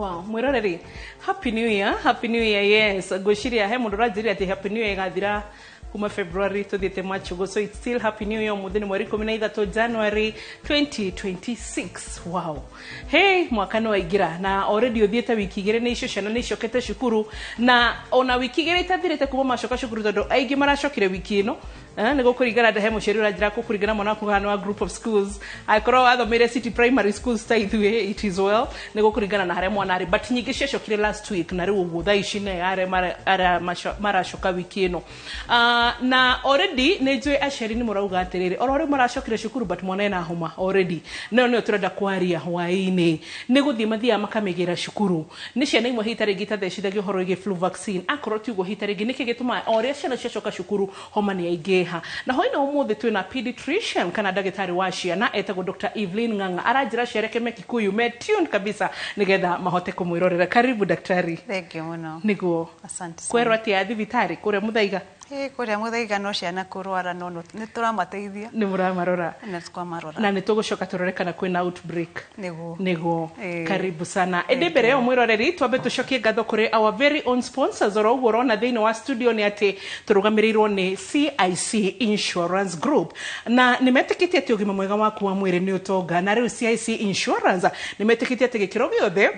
Wow, mwiroreri. Happy New Year. Happy New Year. Yes. Goshiria he mundu rajiri ati Happy New Year gathira kuma February to the Machugo. So it's still Happy New Year muthini mweri 13 January 2026. Wow. Hey, mwakano waigira na already othiete wiki igire ni icio ciana ni icokete cukuru na ona wiki igire itathirite kuma macoka cukuru tondu aingi maracokire wiki ino. Nego kurigana da hemo sheri urajira ko kurigana mwana kuhana wa group of schools akoro athomire city primary schools taithwe it is well nego kurigana na hare mwana ari but nyingi ciacokire last week na riu gutha icine are marashoka wiki ino na already nejwe asheri ni murauga atiriri orore marashokire cukuru but mwana ena homa already no turenda kwaria hwaini ni guthie mathia makamegira cukuru ni ciana imwe hitari gitathecithagio horo ige flu vaccine akoro tiugo hitari niki gituma ore ciana ciacoka cukuru homa ni aige na hoina umuthi twina pediatrician kana dagitari wa ciana etagwo Dr. Evelyn Nganga arajira shereke Kikuyu me tune kabisa nigetha mahote kumwirorera. Karibu daktari. Thank you muno. Niguo. Asante sana. Kwero ati athibitari kure muthaiga. Kuria muthaiga no ciana kurwara no ni turamateithia. Ni muramarora. Na twamarora. Na nitugucoka turoreka na kwina outbreak. Niguo. Karibu sana. Ende mbere yo mwiroreri twambe tucokie ngatho kuri our very own sponsors oro uguo rona thiini wa studio ni ati turugamirirwo ni CIC Insurance Group na nimetikitie ati ugima mwega waku wa mwiri ni utonga na riu CIC Insurance nimetikitie ati gikiro giothe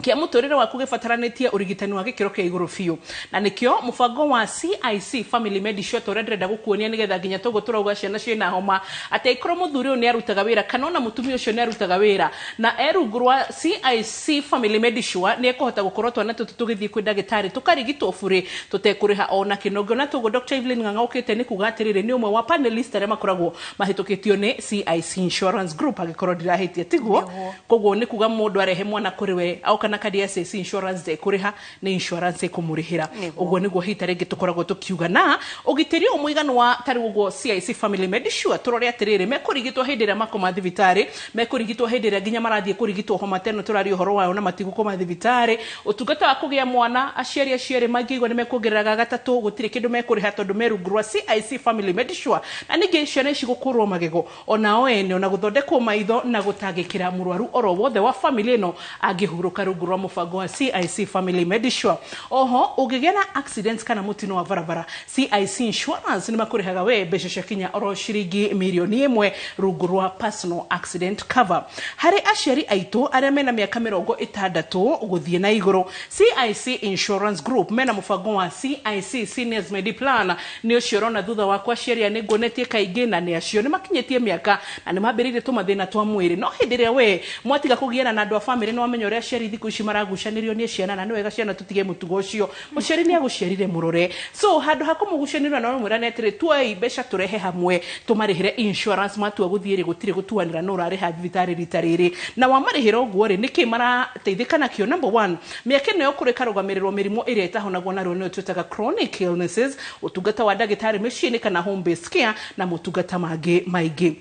kia muturire waku gibataranitie urigitani wa gikiro kia iguru fiu na nikio mubango wa CIC Family Medicine torendrenda gukuonia nigetha nginya togo turauga ciana ciena homa ati ikoro muthuri ni arutaga wira kana ona mutumia ucio ni arutaga wira na erungurwa CIC Family Medicine ni ekohota gukorwo twana tutugithie kwi ndagitari tukarigitwo bure tutekuriha ona kinogo na togo Dr. Evelyn Nganga ukite ni kuga atiriri ni umwe wa panelist aria makoragwo mahitukitio ni CIC Insurance Group agikorwo ndirahitie tiguo koguo ni kuga mundu arehe mwana kuri we au na kadi ya CIC Insurance de kuriha ni insurance kumurihira uguo niguo hitare gitukoragwo tukiuga na ugitiri umuigano wa tari uguo CIC Family Medicine turore atiriri mekurigitwo hindira makoma thibitari mekurigitwo hindira ginya marathie kurigitwo homa teno turari horo wao na matigu koma thibitari utungata wa kugia mwana aciari magigwa ni mekugereraga gatatu gutire kindu mekuriha tondu merungurwa CIC Family Medicine na ningi ciana ici gukurwo magego ona ene ona guthondekwo maitho na gutangikira murwaru oro wothe wa family ino angihuruka rwa mubango wa CIC Family Medicine. Oho ugigena accidents kana mutino wa barabara CIC Insurance ni makurihaga we besha shakinya oro shiringi milioni 1 rugurwa personal accident cover. Hari asheri aitu aria mena miaka 60 guthie na iguru CIC Insurance Group mena mubango wa CIC Seniors Mediplan ni uciorona thutha wa kwa sheria ni ngonetie kaingi na ni acio ni makinyetie miaka na ni mambirire tumathina twa mwiri no hindiria we mwatiga kugiana na andu a family no amenyo ria sheri thiku ici maragucanirio ni ciana na ni wega ciana tutige mutugo ucio muciari ni aguciarire murore so handu hakumugucanirwa na mwira netire tuai besha turehe hamwe tumarihire insurance matua guthiire gutire gutuanira no rari thibitari ritariri na wamarihira uguo ri niki marateithika nakio number 1 miaka no kureka rugamirirwo mirimo iria itahonagwo na rwo twitaga chronic illnesses utungata wa ndagitari machine kana home based care na mutungata maigi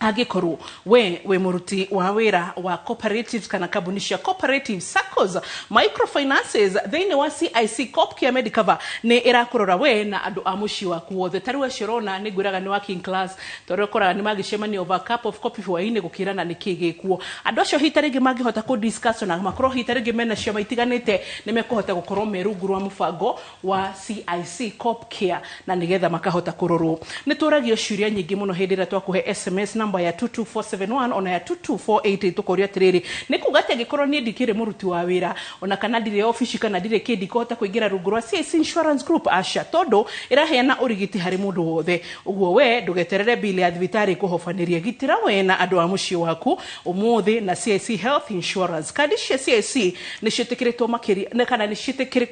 agikorwo we muruti wa wira wa cooperatives kana kambuni cia cooperative SACCOs microfinances thini wa CIC Copcare Medicover ni irakurora we na andu a muci waku wothe tariwe cirona ni gwiraga ni working class torokora ni magicemania over cup of coffee hwaini gukirana ni kigikuo andu acio hitarigi magihota ku discuss na makorwo hitarigi mena cia maitiganite ni mekuhota gukorwo merungurwa mubango wa CIC Copcare na nigetha makahota kurorwo ni turagio ciuria nyingi muno hindira twakuhe SMS namba ya 22471 ona ya 22488 tukoria tiriri nikugate gikorwo ni ndikire muruti wa wira ona kana ndire office kana ndire kidi kota kuingira rungurwa CIC Insurance Group asha todo iraheana urigiti hari mundu wothe uguo we ndugeterere bili ya thibitari kuhofaniria gitira we na andu a muci waku umuthi na CIC Health Insurance kadi cia CIC ni citikiritwo makiri na kana ni citikire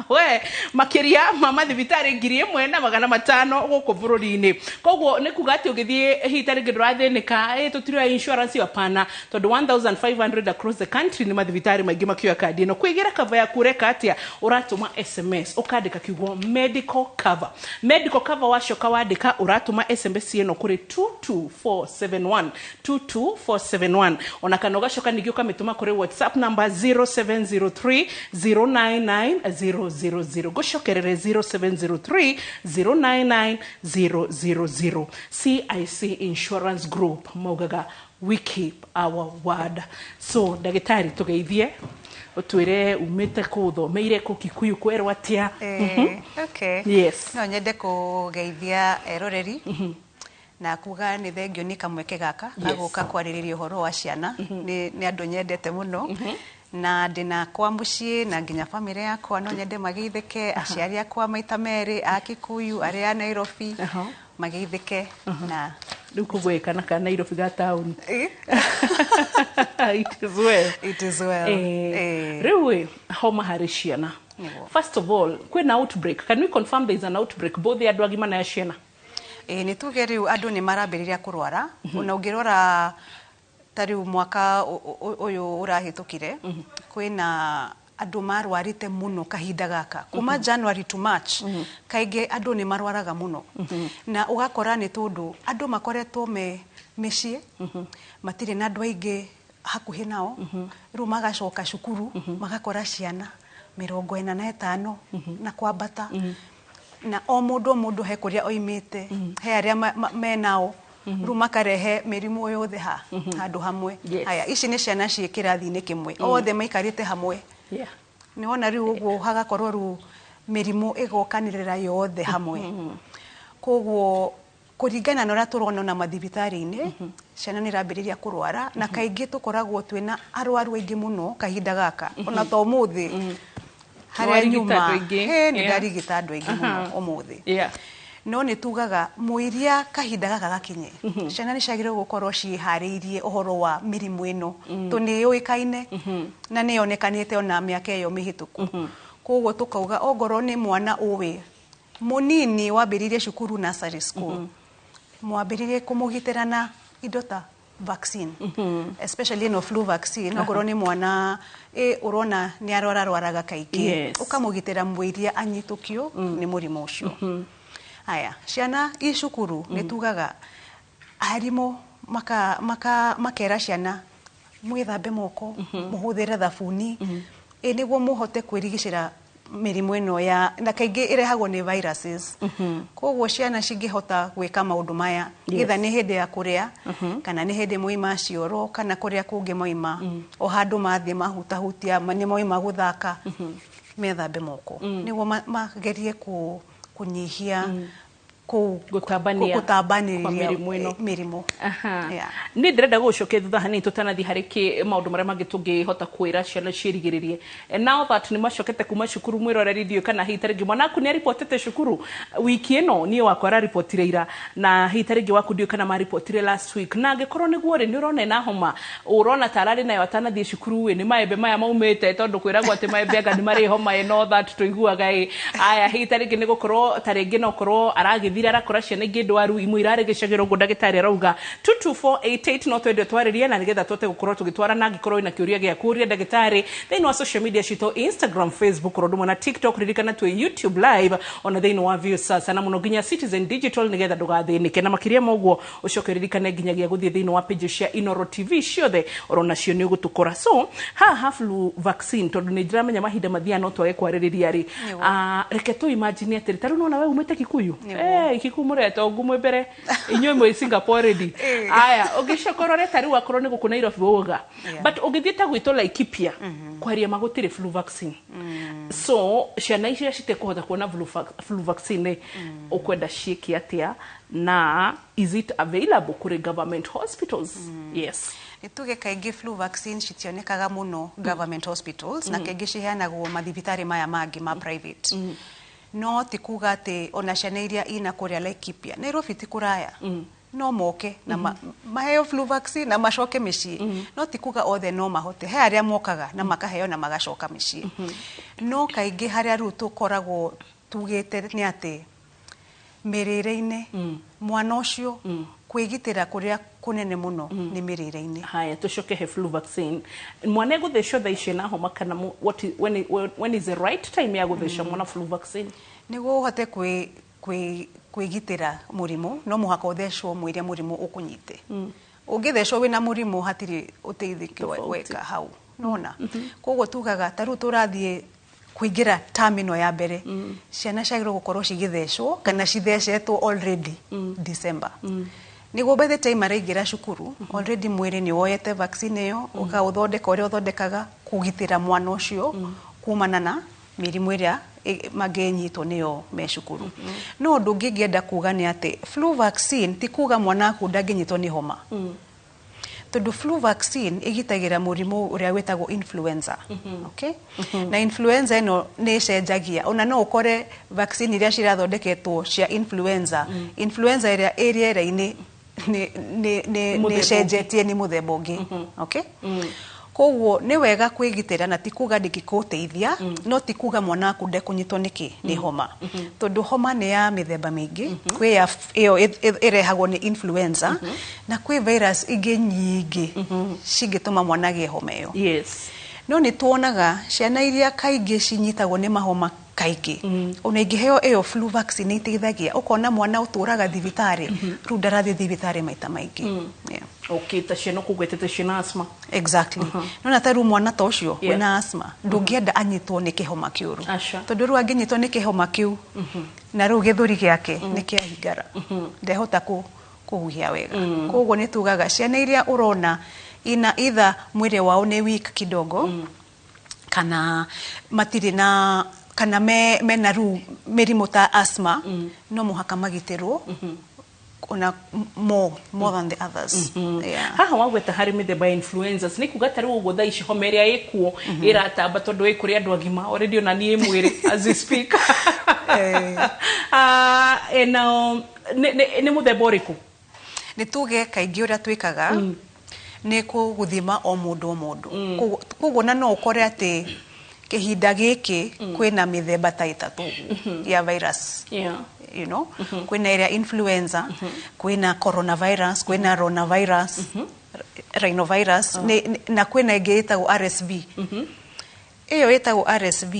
we makiria mama thibitari ngiri 1,500 guku bururi-ini koguo ni kugati ugithie hitari ngirathenika tutire insurance yapana tondu 1,500 across the country ni mathibitari maingi makioya kadi no kwigira cover ya kureka atia uratuma SMS ukandika kiugo medical cover wacoka wandika uratuma SMS ino kuri 22471 ona kana ugacoka ningĩ ukamituma kuri WhatsApp number 0703099000 gushokerere 0703099000 CIC Insurance Group maugaga we keep our word. So ndagĩtarĩ tũgeithie utwire umite kuthomeire ku Kikuyu kwerwa atia. Okay. Yes. No nyende kugeithia eroreri na kuga ni thengio ni kamweke gaka agoka kwaririria uhoro wa ciana ni andu nyendete muno na ndina kwa mucii na nginya family yakwa no nyende magithike aciari akwa maita meri a Kikuyu ari a Nairobi magithike na ndukugweka na kana Nairobi ga town. It is well. Rewe homa hari ciana. First of all, kwena outbreak. Can we confirm there is an outbreak both the andu agima na ciana? Ni tuge riu andu ni marambiriria kurwara una ungirora tariu mwaka uyu urahitukire kwina andu marwarite muno kahinda gaka kuma January to March kaige andu ni marwaraga muno na ugakora ni tundu andu makoretwo mecii matire na andu aingi hakuhi nao riu magacoka cukuru magakora ciana 45 na kwambata na o mundu he kuria oimite he aria menao riu makarehe mirimu yothe handu hamwe. Haya ici ni ciana cie kirathi-ini kimwe othe maikarite hamwe. Ni wona riu uguo hagakorwo riu mirimu igokanirira yothe hamwe. Koguo kuringana na uria turona na mathibitari-ini ciana ni rambiriria kurwara na kaingi tukoragwo twina arwaru aingi muno kahinda gaka ona to muthi haria nyuma ni ndarigita andu aingi muno umuthi. No ni tugaga muiria kahinda gaka gakinye ciana ni ciagire gukorwo ciihariirie uhoro wa mirimu ino tuni yuikaine na ni yonekanite ona miaka iyo mihituku. Koguo tukauga ogoro ni mwana uwi munini wambiririe cukuru nursery school mwambiririe kumugitira na indo ta vaccine especially no flu vaccine ogoro ni mwana urona ni arwaraga kaingi ukamugitira mwiria anyitukio ni murimu ucio. Haya ciana icukuru ni tugaga arimu makera ciana mwithambe moko muhuthire thabuni niguo muhote kwirigicira mirimu ino ya na kaingi irehagwo ni viruses. Koguo ciana cingihota gwika maundu maya either ni hindi ya kuria kana ni hindi moima cioro kana kuria kungi moima o handu mathie mahutahutia ni moima guthaka methambe moko niguo magerie kunyihia gutambaniria mirimu. Ni ndirenda gucokia thutha hanini tutanathi hariki maundu maria mangi tungihota kwira ciana ciirigiririe. Now that ni macokete kuma cukuru mwiroreri dio kana hitaringi mwanaku ni reportete cukuru wiki ino ni wakwa ra reportire ira na hitaringi waku dio kana ma reportire last week na ngikorwo ni guore ni urona na homa urona tarari nayo atanathi cukuru we ni maembe maya maumite tondu kwiragwo ati maembe anga ni mari homa no that tuiguaga aya hitaringi ni gukorwo taringi no korwo aragi thira rakora ciana ingi ndwaru imwe irarigicagirwo ngo ndagitari arauga 22488 no twende twaririe na nigetha twote gukorwo tugitwara na ngikorwo ina kiuria gia kuria ndagitari thini wa social media cito Instagram, Facebook roduma na TikTok ririkana tu YouTube live ona thini wa views sasa na muno ginya Citizen Digital nigetha ndugathinike na makiria moguo ucokeririkane ginyagia guthie thini wa page cia Inoro TV ciothe orona cio ni ugutukora. So flu vaccine tondu ni ndiramenya mahinda mathia no twage kwaririria ri reke tu imagine atiri taru nona we umete Kikuyu ikikumureta ngumwe mbere inywe mwe Singapore ready. Aya ugicokorore tari akorwo ni guku Nairobi woga but ugithieta gwito Laikipia kwaria magutire flu vaccine. So ciana icio cite kuhota kuona flu vaccine ukwenda ciiki atia na is it available kuri government hospitals? Yes. Nituge kaingi flu vaccine citionekaga muno government hospitals na kaingi ciheanagwo mathibitari maya mangi ma private. No tikuga ati ona ciana iria ina kuria Laikipia Nairobi tikuraya no moke na maheo flu vaccine na macoke micii no tikuga othe no mahote he aria mokaga na makaheo na magacoka micii no kaingi haria ru tukoragwo tugite ni ati mirire-ini mwana ucio kwigitira kuria kunene muno ni mirire-ini. Haya tucoke he flu vaccine mwana guthecwo thaici na homa kana when is the right time ya gutheca mwana flu vaccine niguo uhote kwigitira murimu no muhaka uthecwo mwiria murimu ukunyite. Ungithecwo wina murimu hatiri uteithikio weka hau nona. Koguo tugaga taru turathie kuingira terminal ya mbere ciana ciagirwo gukorwo cigithecwo kana cithecetwo already December Niguo by the time araingira cukuru already mwiri ni woyete vaccine yo ukauthondeka uria uthondekaga kugitira mwana ucio kumana na mirimu iria magenyitwo niyo me cukuru. No undu ngingenda kuga ni ati flu vaccine ti kuga mwana aku ndanginyitwo ni homa. Tondu flu vaccine igitagira murimu uria wetagwo influenza. Okay? Na influenza ino ni cenjagia. Ona no ukore vaccine iria cirathondeketwo cia influenza. Influenza iria area-ini ni cenjetie ni muthemba ungi. Okay? Koguo ni wega kwigitira na ti kuga ndingikuteithia no ti kuga mwana aku ndekunyitwo niki ni homa. Tondu homa ni ya mithemba mingi. Kwi ya iyo irehagwo ni influenza na kwi virus ingi nyingi cingituma mwana gie homa iyo. Yes. No ni tuonaga ciana iria kaingi cinyitagwo ni mahoma kaingi. Ona ingiheo iyo flu vaccine iteithagia ukona mwana uturaga thibitari ru ndarathi thibitari maita maingi. Yeah. Okay, ta ciana kugwetete ciana asthma. Exactly. No na taru mwana ta ucio wina asthma ndungienda anyitwo ni kihoma kiuru. Tondu ru anginyitwo ni kihoma kiu na ru githuri giake ni kiahingara. Ndehota kuhuhia wega. Koguo ni tugaga ciana iria urona ina either mwire wao ni weak kidogo kana matiri na kana mena ru mirimu ta asthma no muhaka magitirwo ona more than the others. Yeah. Haha wagweta hari mithemba influenza ni kuga tari uguo tha ici homa iria ikuo iratamba tondu ikuri andu agima already ona nie mwiri as we speak. Ni muthemba uriku ni tuge kaingi uria twikaga ni kuguthima o mundu koguo na no ukore ati kihinda giki kwina mithemba ta itatu ya virus. Yeah. You know, kwina area influenza, kwina coronavirus, kwina rhinovirus, rhinovirus, na kwina ingi itagwo RSV. Iyo itagwo RSV.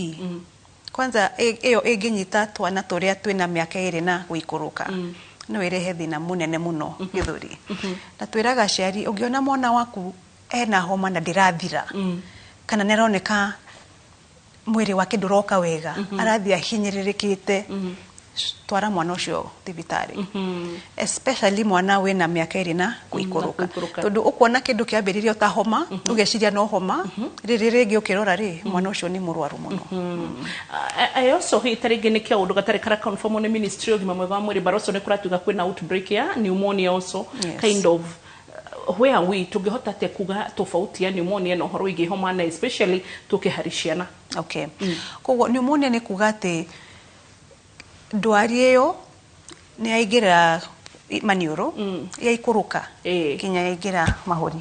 Kwanza iyo inginyita twana turia twina miaka iri na guikuruka. No irehe thina munene muno githuri. Na twiraga ciari ungiona mwana waku ena homa na ndirathira. Kana neroneka mwiri wake nduroka wega, arathia hinyiririkite. Twara mwana ucio thibitari. Especially mwana wina miaka iri na guikuruka. Tondu ukona kindu kiambiririo ta homa, ugeciria no homa, riri ringi ukirora mwana ucio ni murwaru muno. I also hitaringi ni kia undu gatari kara confirm ni ministry of mwega wa mwiri baroso ni kuratuga kwina outbreak ya pneumonia also. Yes. Kind of where we tugihota te kuga tofauti ya pneumonia no horo igi homa na especially tukiharishiana. Okay. Koguo pneumonia ni kuga ati ndwari iyo ni yaingira maniuro yaikuruka kinya yaingira mahuri.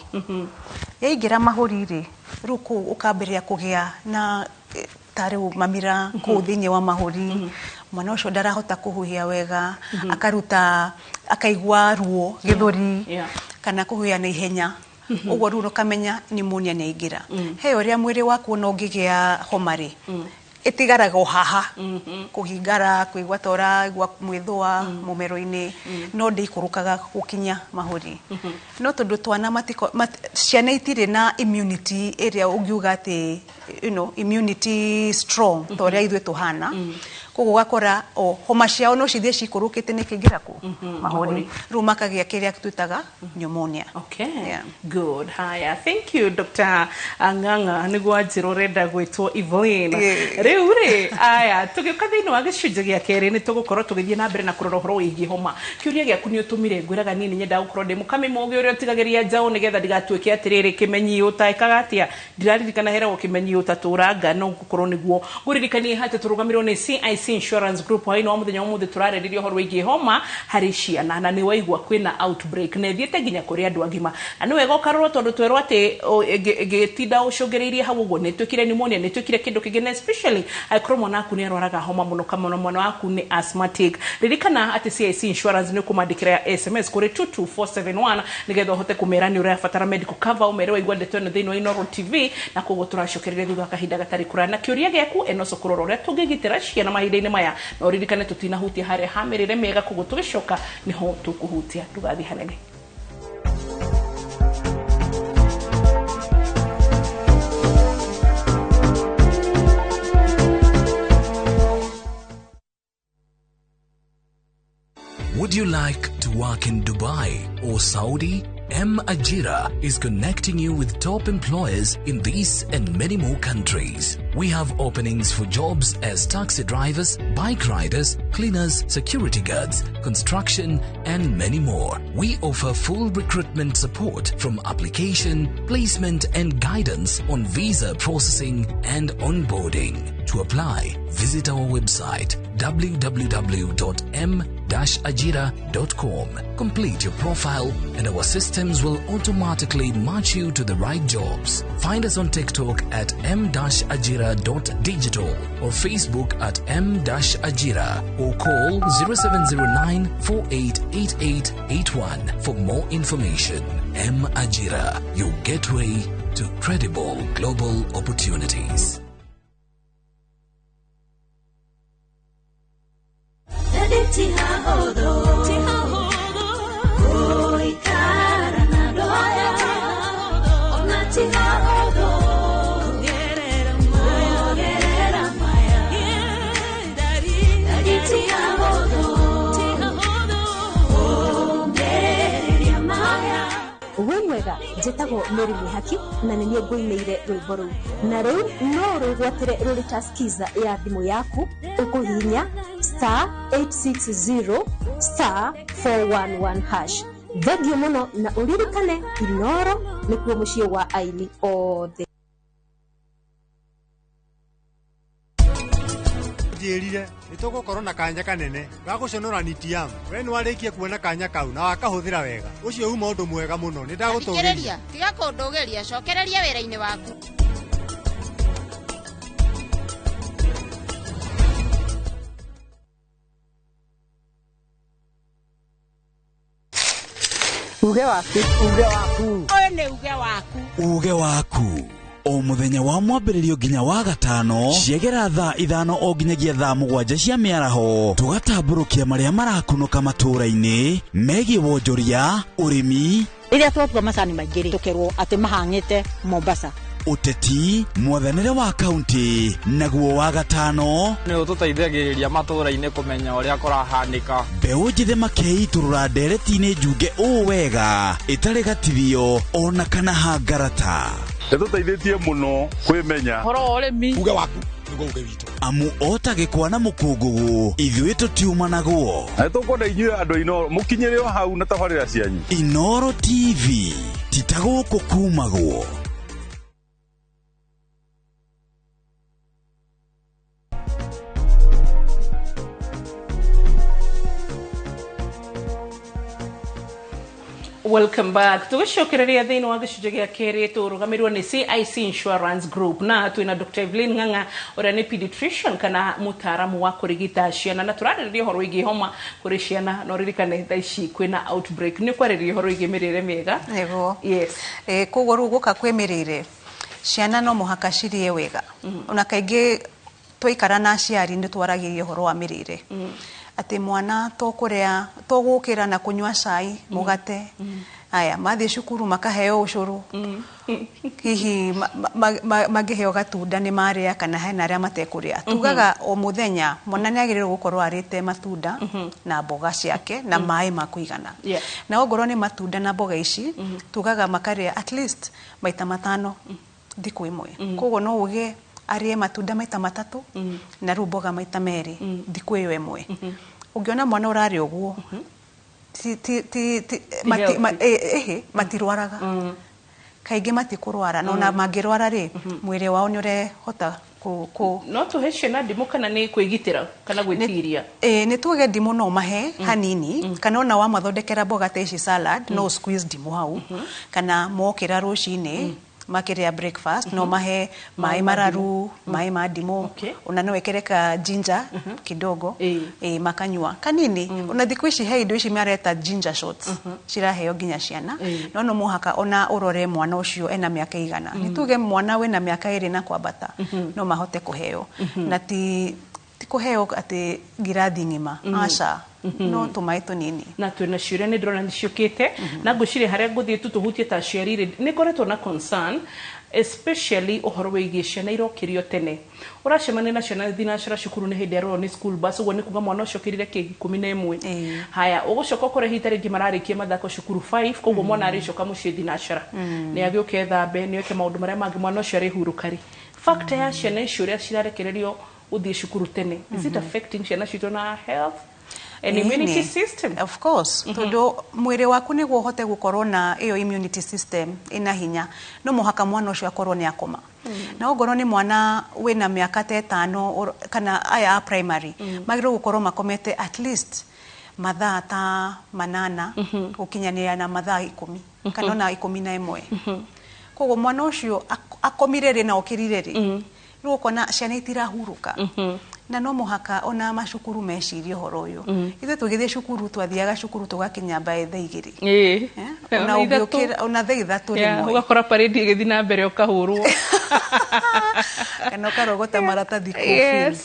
Yaingira mahuri ruku ukambiria kugia na tariu mamira ku thini wa mahuri. Mwana ucio ndarahota kuhuhia wega akaruta akaigua ruo githuri kana kuhuhia na ihenya. Uguo ru ukamenya pneumonia ni yaingira. He uria mwiri waku no ngigia homari itigaraga haha kuhingara kuigwa tora igwa mwithwa mumero-ini no ndikurukaga gukinya mahuri. No tondu twana ciana itire na immunity area ungiuga ati immunity strong toria ithwe tuhana. Koguo gakora homa ciao no cithie cikurukite ni kingira ku mahuri ru makagia kiria twitaga pneumonia. Okay. Yeah. Good. Haya, thank you Dr. Anganga niguo njiro renda gwitwo Evelyn. Riu aya tugiuka thiini wa gicunje gia keri ni tugukorwo tugithie na mbere na kurora horo wigi homa. Kiuria giaku ni utumire ngwiraga nini nyenda gukorwo ndi mukami mugi uria tigagiria njao nigetha ndigatuike atiriri kimenyi utaikaga atia ndiraririkana heragwo kimenyi utaturanga no gukorwo niguo nguririkanie hate turugamirwo ni CIC Insurance Group haino wa muthenya umuthi turareririo horo wigi homa hari ciana na ni waigwa kwina outbreak na thiete nginya kuri andu agima na ni wega ukarorwo tondu twerwo ati gitinda ucungiriirie hau uguo ni twikire pneumonia ni twikire kindu kingine especially aikro mwana aku ni arwaraga homa muno kama mwana waku ni asthmatic. Ririkana ati CIC Insurance ni kumandikira SMS kuri 22471 nigetha uhote kumera ni urabatara medical cover umerewa igwa ndeto no thini wa Inooro TV na koguo turacokerera thutha kahinda gatari kura na kiuria giaku enoso kurora uria tungigitira ciana mahinda-ini maya no ririkane tutinahutia haria hamirire mega koguo tugicoka niho tukuhutia tugathi hanene. Would you like to work in Dubai or Saudi? M-Ajira is connecting you with top employers in these and many more countries. We have openings for jobs as taxi drivers, bike riders, cleaners, security guards, construction, and many more. We offer full recruitment support from application, placement, and guidance on visa processing and onboarding. To apply, visit our website www.m-ajira.com. Complete your profile and our systems will automatically match you to the right jobs. Find us on TikTok at m-ajira.digital or Facebook at m-ajira or call 0709 488881 for more information. M-Ajira, your gateway to credible global opportunities. Wemwega njetago Mary Mihaki na nĩ ngũinĩire rwĩmbo rũu na rĩu no rũgwatĩre rũrĩ taskiza ya thimũ yaku ũkũhihinya *860 *411 hash. Thengiũ mũno na ũririkane Inooro nĩkuo mũciĩ wa aini othe. Njĩrire nĩtũgũkorwo na kanya kanene ga gũconora nitiamu. We nĩwarĩkie kuona kanya kau na wakahũthĩra wega. Ũcio uma ũndũ mwega mũno. Nĩndagũtũgĩria. Tiga kũndũgĩria, cokereria wĩra-inĩ waku. Uge waku. Ũyũ nĩ uge waku. Uge waku. O muthenya wa mwambĩrĩrio nginya wa gatano ciegera thaa 5 o nginyagia thaa 7 cia mĩaraho tugatambũrũkia marĩa marakunũka matũũra-inĩ megiĩ wonjoria, ũrĩmi, rĩrĩa twatua macani maingĩ tũkerwo atĩ mahang'ĩte Mombasa, ũteti, mwathanĩre wa kaunti, naguo wa gatano nĩ ũtũteithagĩrĩria matũũra-inĩ kũmenya ũrĩa kũrahanĩka. Mbeũ njĩthĩ makeitũrũra ndereti-inĩ njunge ũũ wega ĩtarĩ gatithio ona kana hangarata. Nĩtũteithĩtie mũno kwĩmenya Horo ũrĩmi. Uge waku nĩguo uge witũ. Amu otagĩkwa na mũkũngũgũ ithuĩ tũtiumanagwo. Na nĩtũkwenda inyuĩ andũ Inooro mũkinyĩre o hau na tabarĩra cianyu. Inooro TV titagũkũ kumagwo. Welcome back. Tugicokereria thĩinĩ wa gĩcunjĩ gĩa kerĩ tũrũgamĩrĩirwo nĩ CIC Insurance Group na twĩna Dr. Evelyn Ng'ang'a ũrĩa nĩ pediatrician kana mũtaaramu wa kũrigita ciana na tũrarĩrĩria ũhoro wĩgiĩ homa kũrĩ ciana no ririkane thaa ici kwĩna outbreak nĩ kwarĩrĩria ũhoro wĩgiĩ mĩrĩre mĩega. Nĩguo. Yes. Koguo rĩu gũka kwĩ mĩrĩre ciana no mũhaka cirie wega. Ona kaingĩ twaikara na aciari nĩ twaragĩria ũhoro wa mĩrĩre. Ati mwana tũkũrĩa tũgũkĩra na kunyua cai mugate aya mathiĩ cukuru makaheo ũcũrũ hihi mangĩheo gatunda nĩ marĩa kana hena arĩa matekũrĩa tugaga o mũthenya mwana nĩ agĩrĩirwo gũkorwo arĩte matunda na mboga ciake na maĩ ma kũigana na ongorwo nĩ matunda na mboga ici tugaga makarĩa at least maita 5 thikũ ĩmwe koguo no uge arĩe matunda maita 3 na rĩu mboga maita 2 thikũ ĩyo ĩmwe. Ũngĩona mwana ũrarĩ ũguo matirwaraga kaingĩ matikũrwara no na mangĩrwara rĩ mwĩrĩ wao nĩ ũrehota no tũhe ciana ndimũ kana nĩ kwĩgitĩra kana gwĩtiria. Nĩ tuge ndimũ no mahe hanini kana ona wamathondekera mboga ta ici salad no squeeze ndimũ hau kana mokĩra rũcinĩ makiria breakfast no mahe maĩ mararu maĩ ma ndimũ ona no ekereka ginger kidogo makanyua kanini ona thikũ ici he indo ici mareta ginger shots ciraheo nginya ciana no mũhaka ona ũrore mwana ũcio ena mĩaka igana nituge mwana wena mĩaka 2 na kwambata no mahote kũheo na ti kũheo atĩ ngirathi ng'ima aca no tumai tunini na twina ciuria ni ndrona niciukite na nguciria haria nguthie tutuhutie ta ciarire ni ngoretwo na concern especially uhoro wigie ciana irokirio tene uracemania na ciana thinacara cukuru ni hindi aroro ni school bus uguo ni kuga mwana ucio kirire ki 11 haya ugucoka kore hita ringi mararikie mathako cukuru 5 koguo mwana aricoka mucie thinacara ni agioke thambe ni oke maundu maria mangi mwana ucio ari hurukari factor ya ciana icio ria cirarekererio uthie cukuru tene is it affecting ciana citu na health and immunity system? Of course. Todo mwire waku niguo hote gukorwo na iyo immunity system ina hinya no muhaka mwana ucio akorwo ni akoma na ogoro ni mwana wina miaka 5 kana aya primary magiro gukorwo makomete at least mathaa ta manana ukinyania na mathaa 10 kana na 11 koguo mwana ucio akomirere na okirirere riu kona ciana itirahuruka na no muhaka ona mashukuru mecirio horo uyu ithe tugithie cukuru twathiaga cukuru tugakinya bae thaa 2 ona ugiukira ona thaa 3 rimwe ugakora parade igithi na mbere ukahurwo kana ukarogota maratathi field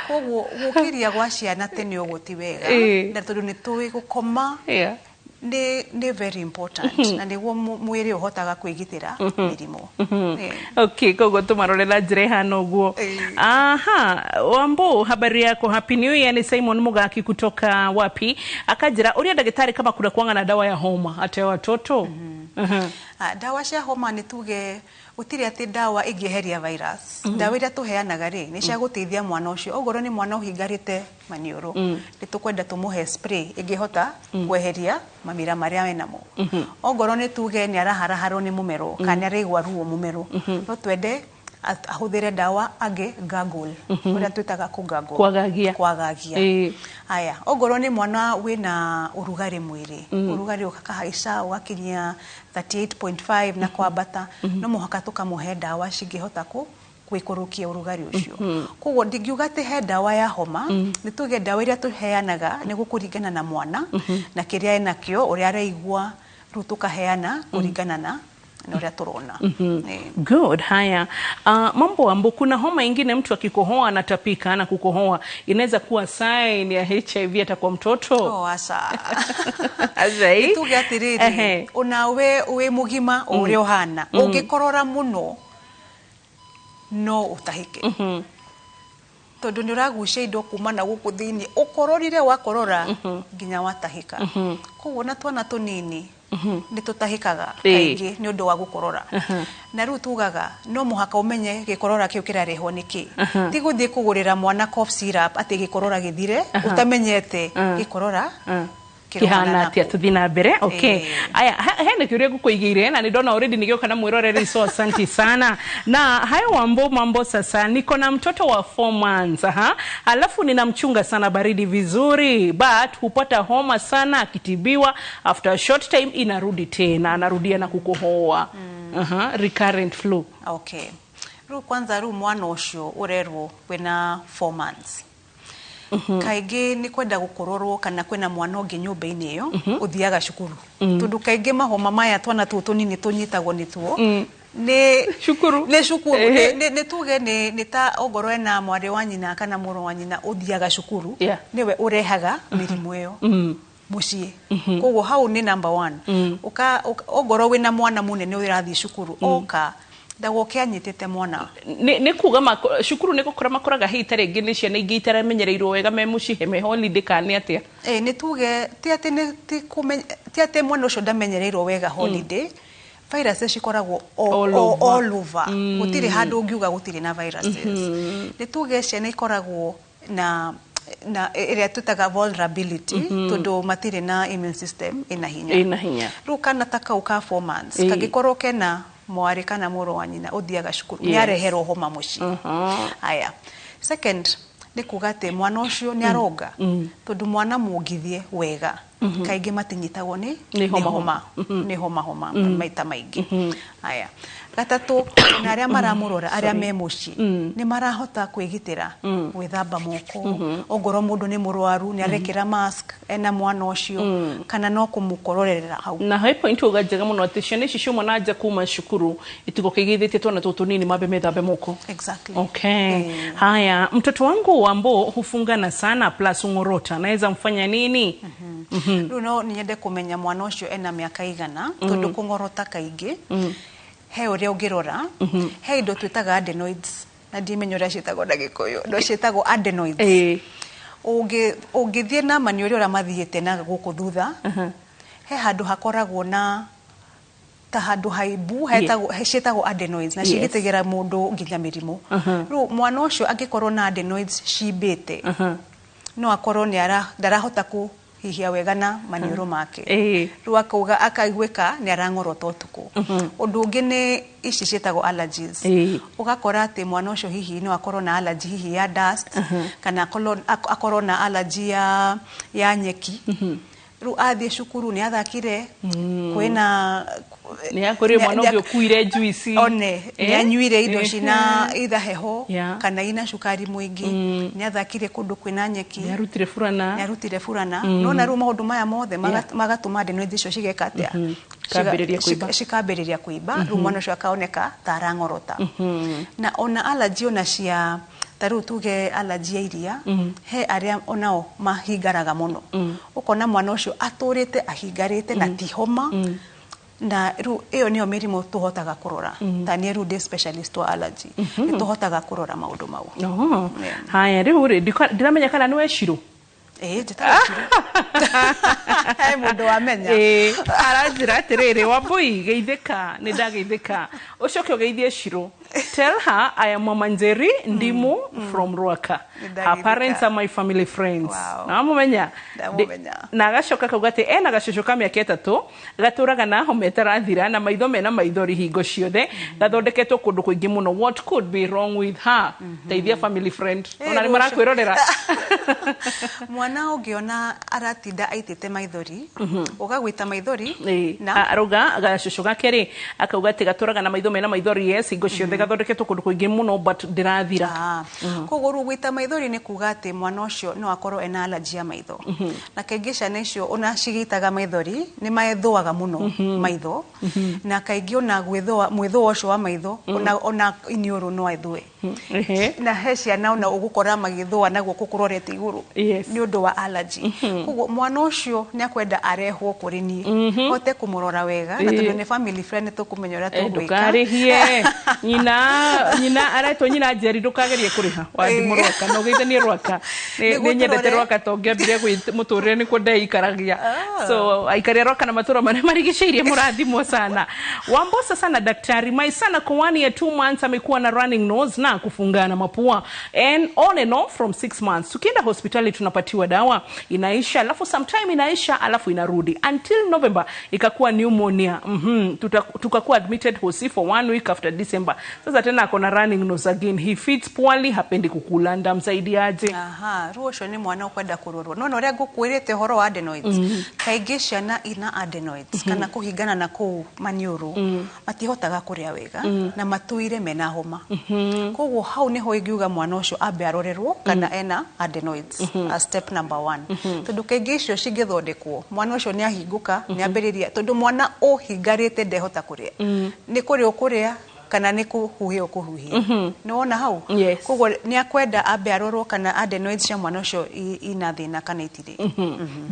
koguo gukiria gwa ciana tene uguti wega na tondu ni tuwi gukoma ni very important na niguo mwiri uhotaga kwigitira mirimo okay koguo tumarorera njire hano guo aha Wambo habari yako happy new year ni Simon Mugaki kutoka wapi akajira uria dagitari kama kuna kuanga na dawa ya homa ate watoto dawa cia homa ni tuge utiri ati dawa ingieheria virus dawa ira tuheanaga ri ni cia guteithia mwana ucio ogoro ni mwana uhingarite manioro ni tukwenda tumuhe spray ingihota kweheria mamira maria wenamo ogoro ni tuge ni araharaharo ni mumero kana rigwa ruo mumero no twende ahuthire dawa age gargle uria twitaga kwagagia haya ogoro ni mwana wina urugari mwiri urugari ukakahaica ugakinyia 38.5 na kwambata no muhaka tukamuhe dawa cingihota kwikurukia urugari ucio koguo ndingiuga te he dawa ya homa ni tuge dawa iria tuheanaga ni gukuringana na mwana na kiria enakio uria araigua rutukaheana kuringana na uria turona good haya mambo ambo kuna homa ingine mtu akikohoa anatapika na kukohoa inaweza kuwa sign ya HIV hata kwa mtoto asa azai tuge atiriri unawe uwe mugima uria uhana ungikorora muno no utahike tondu ni uragucia indo kuma na guku thini ukororire wakorora nginya watahika koguo na twana tunini ni tutahikaga kaingi ni undu wa gukorora na riu tugaga no muhaka umenye gikorora kiu kirarehwo niki ti guthie kugurira mwana cough syrup ati gikorora githire utamenyete gikorora kihana atia tuthina mbere okay aya hene kiuria gukuigire na ndona already nigioka na mwiroreri so asante sana na hayo mambo sasa niko na mtoto wa 4 months alafu ninamchunga sana baridi vizuri but hupata homa sana akitibiwa after a short time inarudi tena anarudia na kukohoa recurrent flu okay kwanza mwana ucio urerwo wena 4 months kaige ni kwenda gukororwo kana kwena mwana ungi nyumba-ini iyo uthiaga cukuru tondu kaige mahoma maya twana tutu nini tunyitagwo nituo ni cukuru ni tuge ni ta ogoro na mwari wa nyina kana muro wa nyina uthiaga cukuru niwe urehaga mirimo iyo mucie koguo hau ni number 1 ogoro wina mwana munene urathi cukuru oka ndagoke anyitete mwana ni kuga cukuru ni gukora makoraga hita ringi ni ciana ingi itaramenyereirwo wega me mucihe me holiday kana atia ni tuge ti ati mwana ucio ndamenyereirwo wega holiday viruses cikoragwo all over gutiri handu ungiuga gutiri na viruses ni tuge ciana ikoragwo na area tutaga vulnerability tondu matire na immune system ina hinya riu kana taka uka 4 months kagikorwo kena mwari kana muro wa nyina uthiaga cukuru ni areherwo homa muci haya second ni kugate mwana ucio ni aroga tondu mwana mungithie wega kaingĩ matinyitagwo Nĩ homa. nĩ homa maita maingĩ. Haya, gatatũ na arĩa maramũrora arĩa me mũciĩ nĩ marahota kwĩgitĩra gwĩthamba moko ongorwo mũndũ nĩ mũrwaru nĩ arekĩra mask ena mwana ũcio kana no kũmũkororera hau. Na he point uga njega mũno atĩ ciana ici ciuma na nja kuma cukuru itigũkĩgithĩtie twana tũtũ nini mambe methambe moko. Exactly. Okay. Haya, mtoto wangu Wambo hufungana sana plus ungorota, naweza mfanya nini? Rĩu no nyende kũmenya mwana ũcio ena mĩaka igana tondũ kũngorota kaingĩ he ũrĩa ũngĩrora he indo twĩtaga adenoids na ndimenya ũrĩa ciĩtagwo na Gĩkũyũ ndo ciĩtagwo adenoids. Ũngĩthiĩ na mani ũrĩa mathiĩte na gũkũ thutha he handũ hakoragwo na ta handũ haibu hetagwo adenoids na cigitagĩra mũndũ nginya mĩrimũ. Rĩu mwana ũcio angĩkorwo na adenoids cimbĩte no akorwo ndarahota kũhihia wega na maniũrũ make. Rĩu akauga akaiguĩka nĩ arang'orota ũtukũ. Ũndũ ũngĩ nĩ ici ciĩtagwo allergies. Ũgakora atĩ mwana ũcio hihi no akorwo na allergy hihi ya dust kana akorwo na allergy ya nyeki. Rĩu athiĩ cukuru nĩ athakire kwĩna nĩ akũrĩ mwana ũngĩ ũkuire juice nĩ anyuire indo cina either heho kana ina cukari mũingĩ nĩ athakire kũndũ kwĩna nyeki nĩ arutire furana no na rĩu maũndũ maya mothe magatũma adenoids icio cigeka atĩa cikambĩrĩria kũimba rĩu mwana ũcio akaoneka ta arang'orota. Na ona allergy ona cia tarĩu tuge allergy ya iria he arĩa onao mahingaraga mũno ũkona mwana ũcio atũrĩte ahingarĩte na ti homa na rĩu ĩyo nĩyo mĩrimũ tũhotaga kũrora ta niĩ rĩu ndĩ specialist wa allergy nĩ tũhotaga kũrora maũndũ mau. Haya, rĩu ndiramenya kana nĩ wecirũ he mũndũ wamenya aranjĩra atĩrĩrĩ Wambui geithĩka nĩ ndageithĩka ũcoke ũgeithie Shirũ. Tell her I am Mama Njeri Ndimu from Ruaka. Her parents are my family friends. Na mumenya. Na agacoka kauga atĩ ena gacucu ka mĩaka 3 gatũraga na homa ĩtarathira na maitho mena maithori hingo ciothe gathondeketwo kũndũ kũingĩ mũno. What could be wrong with her? Teithia family friend. Ona nĩ marakwĩrorera. Mwana ũngĩona aratinda aitĩte maithori ũgagwĩta maithori na arauga gacucu gake rĩ akauga atĩ gatũraga na maitho mena maithori yes hingo ciothe gathondeketwo kũndũ kũingĩ mũno but ndĩrathira. Koguo gwĩta maithori nĩ kuga atĩ mwana ũcio no akorwo ena allergy ya maitho na kaingĩ ciana icio ona cigitaga maithori nĩ maethũaga mũno maitho na kaingĩ ona mwĩthũa ũcio wa maitho ona iniũrũ no ethũe na he ciana ona ũgũkora magĩthũa naguo kũkũrorete igũrũ nĩ ũndũ wa allergy. Koguo mwana ũcio nĩ akwenda arehwo kũrĩ niĩ hote kũmũrora wega na tondũ nĩ family friend tũkũmenya ũrĩa tũgwĩka. Ndũkarĩhie nyina aretwo nyina Njeri ndũkagerie kũrĩha wathimũ Rwaka no geithanie Rwaka nĩ nyendete Rwaka tongĩambire mũtũrĩre nĩkuo ndeikaragia so aikaria Rwaka na matũra marĩa marigicĩirie mũrathimwo sana. Wambo sasa na daktari my son ako 1 year 2 months amekuwa na running nose na kufungana mapua and on and off from 6 months. Tukienda hospitali tunapatiwa dawa inaisha alafu sometime inaisha alafu inarudi until November ikakuwa pneumonia. Tukakuwa admitted hosi for 1 week after December. Sasa tena akona running nose again. He feeds poorly, hapendi kukula, ndamsaidiaje? Ruo ũcio nĩ mwana ũkwenda kũrorwo. No ũrĩa ngũkwĩrĩte horo wa adenoids. Kaingĩ ciana ina adenoids kana kũhingana na kũu maniũrũ matihotaga kũrĩa wega na matũire mena homa. Koguo hau niho ingiuga mwana ũcio ambe arorerwo kana ena adenoids as step number 1. Tondũ kaingĩ icio cingĩthondekwo mwana ũcio nĩ ahingũka nĩ ambĩrĩria tondũ mwana ũhingarĩte ndehota kũrĩa. Nĩ kũrĩa ũkũrĩa kana nĩ kũhuhia ũkũhuhia. Nĩ wona hau? Koguo nĩ akwenda ambe arorwo kana adenoids cia mwana ũcio ina thĩna kana itirĩ.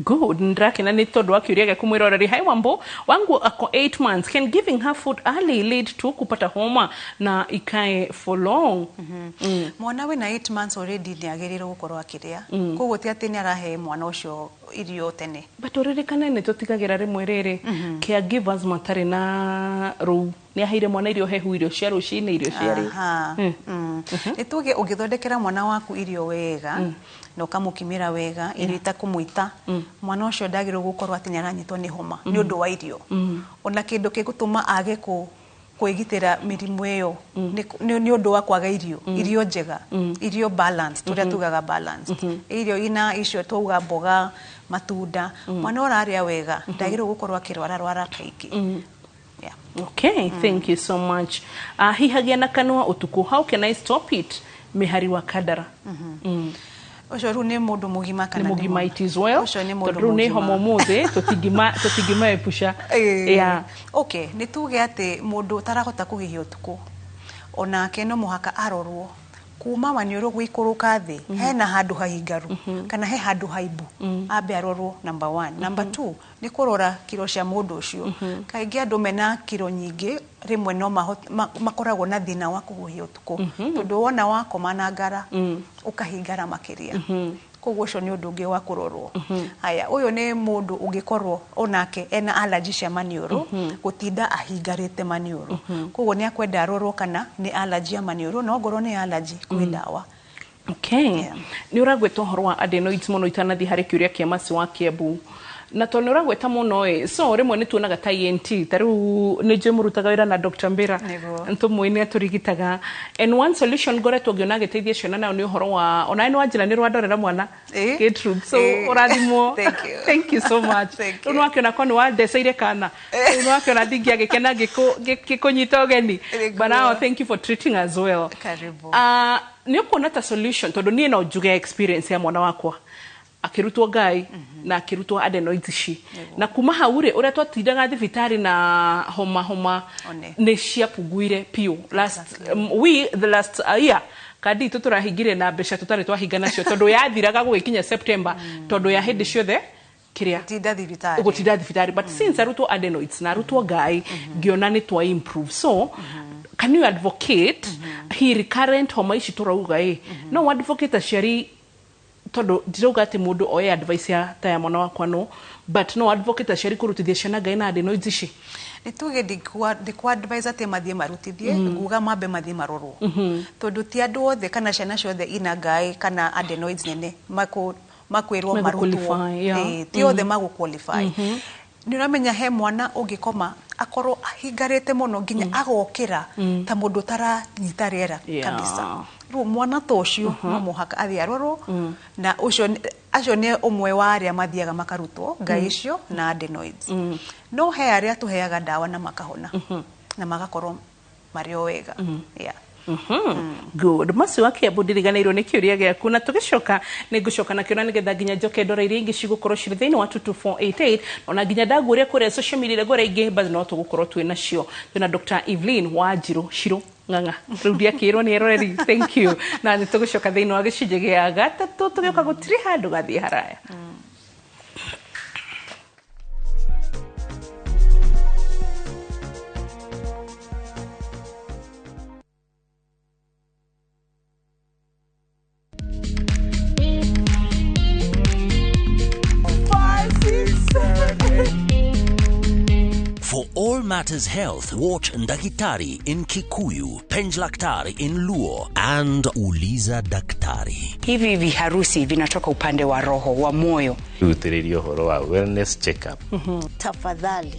Good. Ndrakena nĩ tondũ akĩũria gĩaku mwĩroreri. Hi Wambo, wangu ako 8 months. Can giving her food early lead to kupata homa na ikae for long? Mwana wĩna 8 months already nĩ agĩrĩirwo gũkorwo akĩrĩa. Koguo ti atĩ nĩ arahe mwana ũcio irio tene. But ũririkane nĩ tũtigagĩra rĩmwe rĩrĩ caregivers matarĩ na rũu nĩ aheire mwana irio hehu irio cia rũcinĩ irio cia rĩ. Nĩ tuge ũngĩthondekera mwana waku irio wega na ũkamũkimĩra wega irio itakũmũita mwana ũcio ndagĩrĩirwo gũkorwo atĩ nĩ aranyitwo nĩ homa nĩ ũndũ wa irio. Ona kĩndũ gĩgũtũma age kwigitira mirimu iyo ni undu wa kwaga irio njega irio balance turia tugaga balance irio ina icio tuga mboga matunda mwana oraria wega ndagiro gukorwa kirwara kaingi. Okay, thank you so much. Hihagia na kanwa utuku, how can I stop it? Mihari wa kadara. Oco ru ni mundu mugima kana ni mugima it is well. Oco ni mundu mugima. Ni homo mothe tutigima epusha. Yeah. Okay, ni tuge ati mundu tarahota kuhihia utuku. Ona keno muhaka arorwo. Kuma manioro gwikuruka thi hena handu hahingaru kana he handu haibu ambe arorwo number 1. Number 2 ni kurora kiro cia mundu ucio kaingi andu mena kiro nyingi rimwe no makoragwo na thina wa kuhuhia utuku tondu wona wakoma na ngara ukahingara makiria koguo cio ni undu ungi wa kurorwo. Haya uyu ni mundu ungikorwo onake ena allergy cia manioro gutinda ahingarite manioro koguo ni akwenda arorwo kana ni allergy ya manioro no ngorwo ni allergy kwi dawa. Okay, ni uragweta horo wa adenoids muno itanathi hari kiuria kia masi wa Kiambu na to ni uragweta muno so rimwe ni tuonaga ta ENT taru ni je murutaga wira na Dr. Mbira nto mwini aturigitaga and one solution gore tugionaga geteithia ciana nayo ni horo wa ona ni wanjira ni rwandorera mwana Gertrude so urathimo. Thank you so much. Uno akiona kwani wa desaire kana uno akiona dingia gekena gikunyita ogeni but now thank you for treating as well. Karibu. Ni ukona ta solution tondu ni na ujuga experience ya mwana wakwa akirutwo gai na akirutwo adenoids ici na kuma haure uria twatindaga thibitari na homa ni cia puguire pio the last year kadi tuturahingire na besha tutari twahinga nacio tondu yathiraga gwikinya September tondu ya hindi ciothe kiria gutinda thibitari but since arutwo adenoids na arutwo gai ngiona ni twa improve so can you advocate he recurrent homa ici turauga no advocate aciari todo ndiroga ati mundu oye advice ya ta ya mwana wakwa no but no advocate aciari kurutithia ciana gai na adenoids ici ni tuge ndikwa advise ati mathie marutithie nguga mambe mathie marorwo tondu ti andu othe kana ciana ciothe ina gai kana adenoids nene makwirwo marutwo ti othe magu qualify. Ni uramenya he mwana ungikoma akorwo ahingarite muno nginya agokira ta mundu tara nyita riera kabisa ru mwana tocio no muhaka athi arorwo na acio ni umwe wa aria mathiaga makarutwo ngai icio na adenoids no he aria tuheaga dawa na makahona na magakorwo mario wega. Good. Masi wa Kiambu ndiriganirwo ni kiuria giaku na tugicoka ni ngucoka na kiona nigetha nginya njoke ndora iria ingi cigukorwo ciri thiini wa 22488 ona nginya ndaguria kuria social media gore ingi basi no tugukorwo twina cio twina Dr. Evelyn Wanjiru Shiro nganga rudia kiro ni eroreri. Thank you na ni tugicoka thiini wa gicunje gia gatatu tugiuka gutiri handu gathie haraya. For all matters health, watch Ndakitari in Kikuyu, Penjlaktari in Luo, and Uliza Daktari. Hivi viharusi vinatoka upande wa roho, wa moyo. Utirio horo wa wellness check-up. Tafadhali,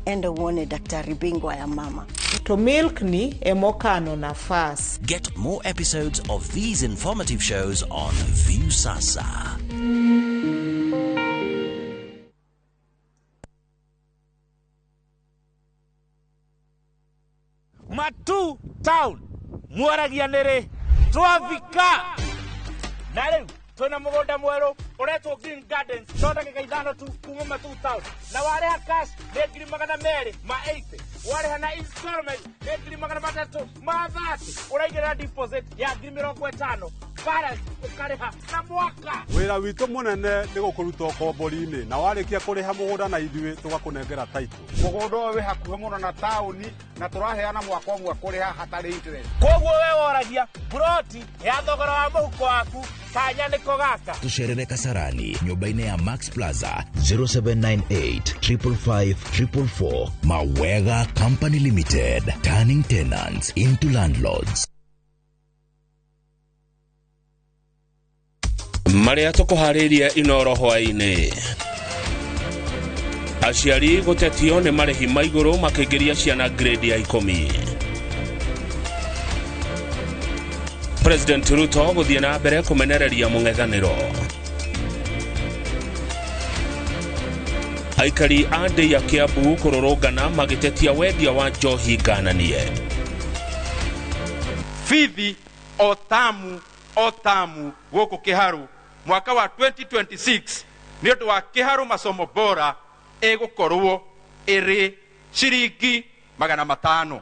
enda uone daktari bingwa ya mama. To milk ni emokano na fast. Get more episodes of these informative shows on View Sasa. Matu town mwaragia nere twavika na riu twina mugunda mweru uretwo Green Gardens thonda gikaithano tu kuma Matu town na wareha cash ni 280 wareha na installment ni 330 uraigera deposit ya 50 balance ukareha na mwaka. Wira witu munene ni gukuruta kombori-ini na warikia kuriha mugunda na ithui tugakunengera title. Mugunda we hakuhe muno na tauni na turaheana mwaka umwe kuriha hatari interest. Koguo we woragia broti ya thogora wa muhuko waku kanya niko gaka. Tusherere Kasarani nyumba-ini ya Max Plaza 0798 555 444. Mawega Company Limited, turning tenants into landlords. Maria tukuhariria inoro hwaini aciari gutetio ni marihi maiguru makigeria ciana grade ya 10 President Ruto guthie na mbere kumenereria mung'ethaniro. Aikari ande ya Kiambu kurorongana magitetia wendia wa njohi ngananie. Fithi otamu guku Kiharu mwaka wa 2026 ni undu wa Kiharu masomo bora egukorwo iri ciringi 500.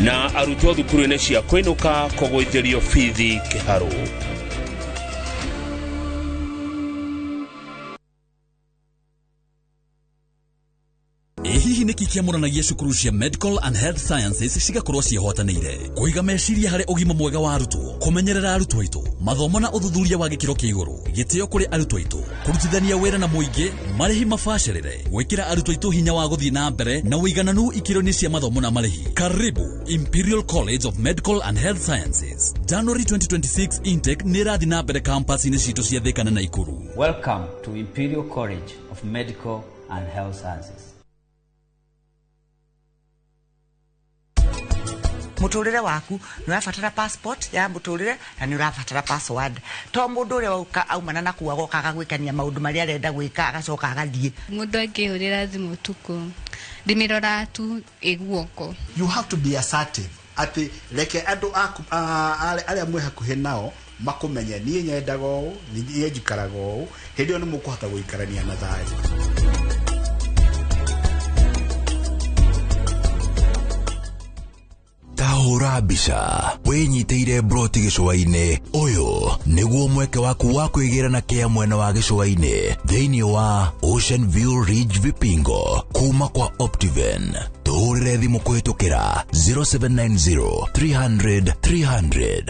Na arutwo thukuru-inĩ cia kũinũka kũgũithĩrio bithi Kiharu. Hihi niki kiamũranagia cukuru cia Medical and Health Sciences cigakorwo ciehotanĩire kũiga meciria harĩ ũgima mwega wa arutwo, kũmenyerera arutwo aitũ, mathomo na ũthuthuria wa gĩkĩro kĩa igũrũ, gĩtĩo kũrĩ arutwo aitũ, kũrutithania wĩra na mũingĩ, marĩhi mabacĩrĩre, gwĩkĩra arutwo aitũ hinya wa gũthiĩ na mbere na ũigananu ikĩro-inĩ cia mathomo na marĩhi. Karibu Imperial College of Medical and Health Sciences. January 2026 intake nĩ ĩrathiĩ na mbere campus-inĩ citũ cia Thika na Naikuru. Welcome to Imperial College of Medical and Health Sciences. Muturire waku ni urabatara passport ya muturire na ni urabatara password to mundu uri wauka aumana na kuwa gokaga gwikania maundu maria arenda gwika agacoka agathie mundu angihurira thimu tuku ndimirora tu iguoko. You have to be assertive ati reke andu aku aria mwe hakuhe nao makumenye nie nyendaga ũũ nie njikaraga ũũ hindi oni mukuhota guikarania na thayũ. Tahura mbica winyiteire broti gicũa-inĩ ũyũ nĩguo mweke waku wa kwĩgĩra kĩa mwena wa gĩcũa-inĩ thĩinĩ wa Ocean View Ridge Vipingo kuma kwa Optiven. Tuhũrĩre thimũ kũhĩtũkĩra 0790 300 300.